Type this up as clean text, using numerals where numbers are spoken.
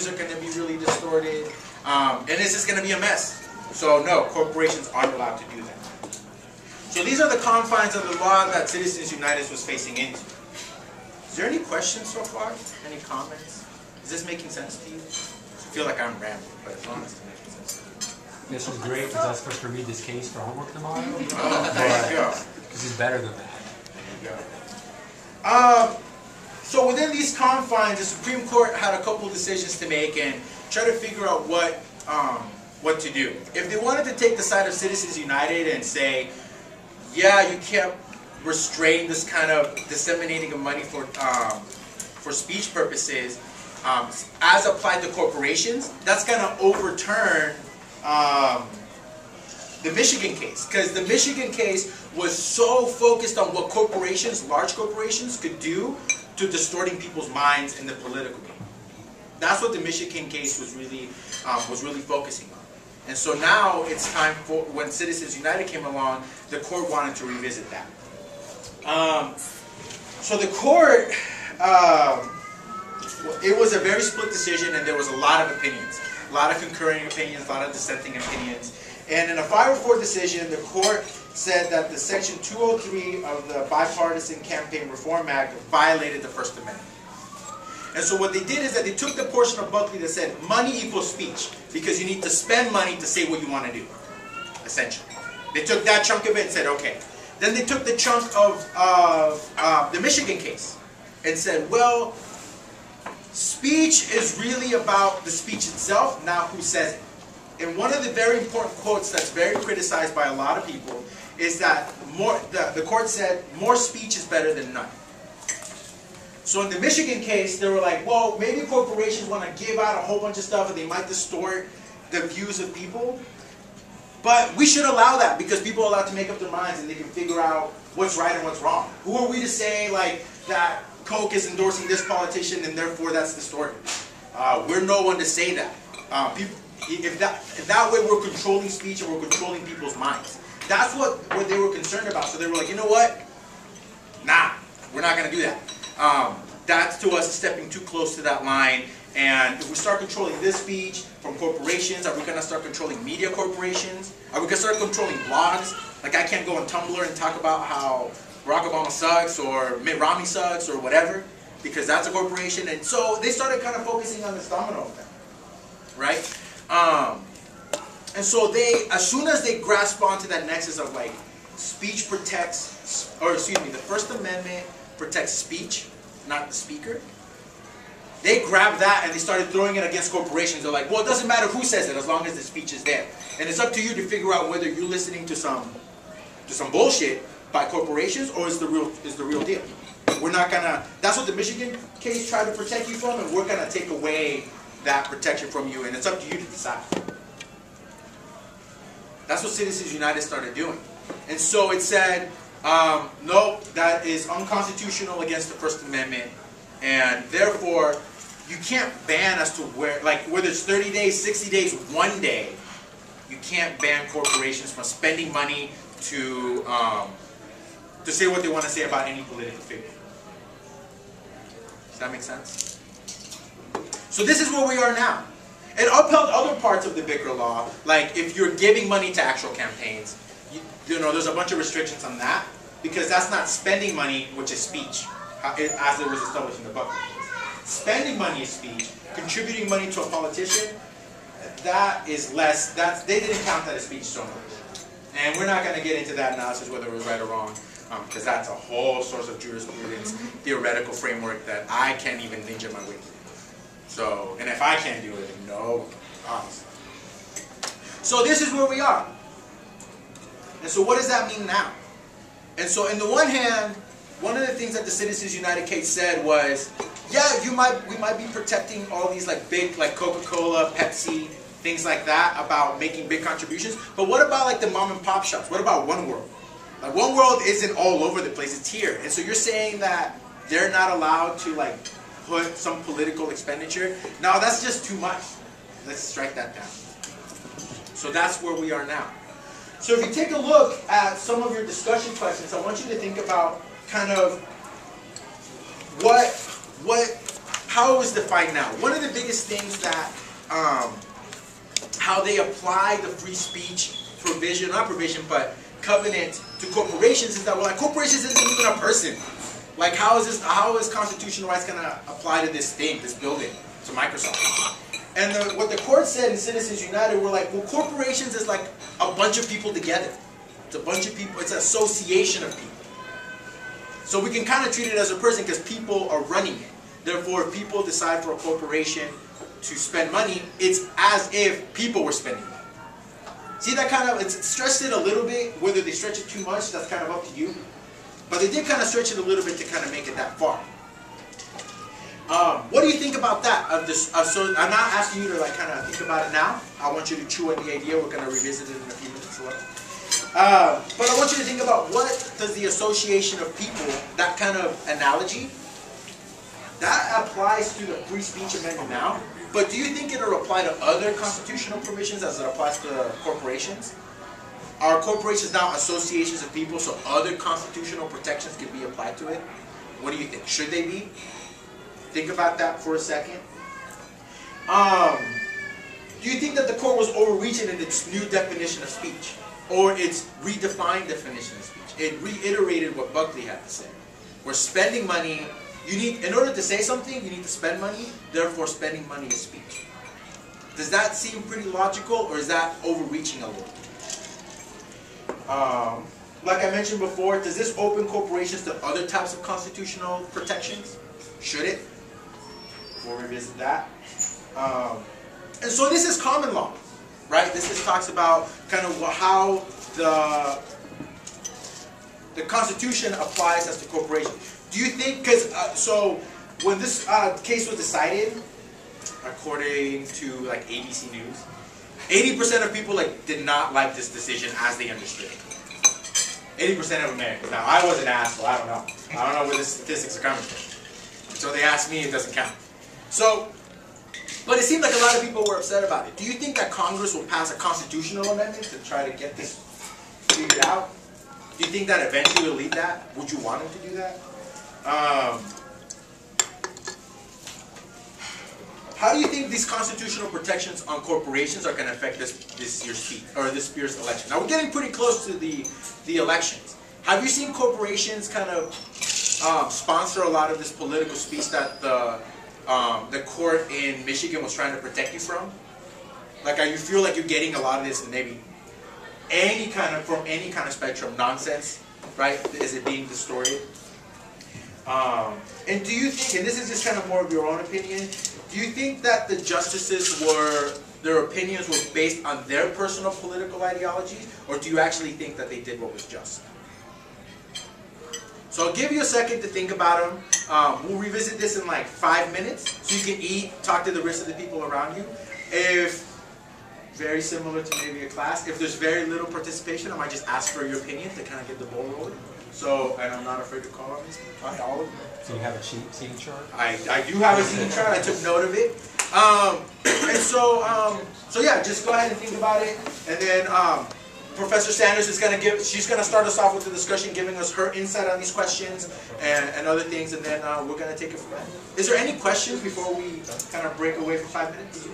views are going to be really distorted, and it's just going to be a mess. So no, corporations aren't allowed to do that. So these are the confines of the law that Citizens United was facing into. Is there any questions so far? Any comments? Is this making sense to you? I feel like I'm rambling, but as long as it's making sense to you. This was great because I was supposed to read this case for homework tomorrow. Oh, there you go. This is better than that. There you go. So within these confines, the Supreme Court had a couple of decisions to make and try to figure out what to do. If they wanted to take the side of Citizens United and say, yeah, you can't restrain this kind of disseminating of money for speech purposes as applied to corporations, that's going to overturn the Michigan case. Because the Michigan case was so focused on what corporations, large corporations, could do to distorting people's minds in the political game. That's what the Michigan case was really focusing on. And so now it's time for, when Citizens United came along, the court wanted to revisit that. So the court, it was a very split decision, and there was a lot of opinions. A lot of concurring opinions, a lot of dissenting opinions. And in a 5-4 decision, the court said that the Section 203 of the Bipartisan Campaign Reform Act violated the First Amendment. And so what they did is that they took the portion of Buckley that said money equals speech, because you need to spend money to say what you want to do, essentially. They took that chunk of it and said, okay. Then they took the chunk of the Michigan case and said, well, speech is really about the speech itself, not who says it. And one of the very important quotes that's very criticized by a lot of people is that the court said, more speech is better than none. So in the Michigan case, they were like, well, maybe corporations want to give out a whole bunch of stuff and they might distort the views of people. But we should allow that because people are allowed to make up their minds and they can figure out what's right and what's wrong. Who are we to say like that Coke is endorsing this politician and therefore that's distorted? We're no one to say that. If that way we're controlling speech and we're controlling people's minds. That's what they were concerned about. So they were like, you know what? Nah, we're not going to do that. That to us is stepping too close to that line. And if we start controlling this speech from corporations, are we going to start controlling media corporations? Are we going to start controlling blogs? Like I can't go on Tumblr and talk about how Barack Obama sucks or Mitt Romney sucks or whatever, because that's a corporation. And so they started kind of focusing on this domino effect, right? And so they, as soon as they grasp onto that nexus of like speech protects, or excuse me, the First Amendment protects speech, not the speaker. They grabbed that and they started throwing it against corporations. They're like, well, it doesn't matter who says it as long as the speech is there. And it's up to you to figure out whether you're listening to some bullshit by corporations or is the real deal. We're not gonna. That's what the Michigan case tried to protect you from, and we're gonna take away that protection from you, and it's up to you to decide. That's what Citizens United started doing. And so it said, no, that is unconstitutional against the First Amendment, and therefore you can't ban us to whether it's 30 days, 60 days, 1 day, you can't ban corporations from spending money to say what they want to say about any political figure. Does that make sense? So this is where we are now. It upheld other parts of the BICRA law, like if you're giving money to actual campaigns, you know, there's a bunch of restrictions on that, because that's not spending money, which is speech, as it was established in the Buckley case. Spending money is speech. Contributing money to a politician, that is less. They didn't count that as speech so much. And we're not going to get into that analysis whether it was right or wrong, because that's a whole source of jurisprudence, theoretical framework that I can't even ninja my way through. So, and if I can't do it, no, honestly. So this is where we are. And so what does that mean now? And so in the one hand, one of the things that the Citizens United case said was, yeah, we might be protecting all these like big, like Coca-Cola, Pepsi, things like that about making big contributions. But what about like the mom and pop shops? What about One World? Like One World isn't all over the place, it's here. And so you're saying that they're not allowed to like put some political expenditure? No, that's just too much. Let's strike that down. So that's where we are now. So if you take a look at some of your discussion questions, I want you to think about kind of what how it was defined now. One of the biggest things that, how they apply the free speech provision, not provision, but covenant to corporations is that, well, like, corporations isn't even a person. Like, how is constitutional rights going to apply to this thing, this building, to Microsoft? And what the court said in Citizens United were like, well, corporations is like a bunch of people together. It's a bunch of people, it's an association of people. So we can kind of treat it as a person because people are running it. Therefore, if people decide for a corporation to spend money, it's as if people were spending money. See that kind of, it's stretched it a little bit. Whether they stretch it too much, that's kind of up to you. But they did kind of stretch it a little bit to kind of make it that far. What do you think about that? So I'm not asking you to like kind of think about it now. I want you to chew on the idea. We're going to revisit it in a few minutes. But I want you to think about what does the association of people, that kind of analogy, that applies to the free speech amendment now. But do you think it'll apply to other constitutional provisions as it applies to corporations? Are corporations now associations of people, so other constitutional protections can be applied to it? What do you think? Should they be? Think about that for a second. Do you think that the court was overreaching in its new definition of speech? Or its redefined definition of speech? It reiterated what Buckley had to say. We're spending money. You need, in order to say something, you need to spend money. Therefore, spending money is speech. Does that seem pretty logical, or is that overreaching a little? Like I mentioned before, does this open corporations to other types of constitutional protections? Should it? We'll revisit that. And so this is common law, right? This talks about kind of how the Constitution applies as to corporations. Do you think, because, so when this case was decided, according to like ABC News, 80% of people like did not like this decision as they understood it. 80% of Americans. Now, I wasn't asked, so I don't know. I don't know where the statistics are coming from. So they asked me, it doesn't count. So, but it seemed like a lot of people were upset about it. Do you think that Congress will pass a constitutional amendment to try to get this figured out? Do you think that eventually will lead that? Would you want them to do that? How do you think these constitutional protections on corporations are going to affect this year's speech, or this year's election? Now we're getting pretty close to the elections. Have you seen corporations kind of sponsor a lot of this political speech that the court in Michigan was trying to protect you from? Like, you feel like you're getting a lot of this, and maybe from any kind of spectrum nonsense, right? Is it being distorted? And do you think, and this is just kind of more of your own opinion, do you think that the justices their opinions were based on their personal political ideologies, or do you actually think that they did what was just? So I'll give you a second to think about them. We'll revisit this in like 5 minutes, so you can eat, talk to the rest of the people around you. If very similar to maybe a class, if there's very little participation, I might just ask for your opinion to kind of get the ball rolling. So, and I'm not afraid to call on these, all of them. So you have a seating chart? I do have a seating chart. I took note of it. And so yeah, just go ahead and think about it. And then Professor Sanders is going to she's going to start us off with the discussion, giving us her insight on these questions and other things. And then we're going to take it from there. Is there any questions before we kind of break away for 5 minutes?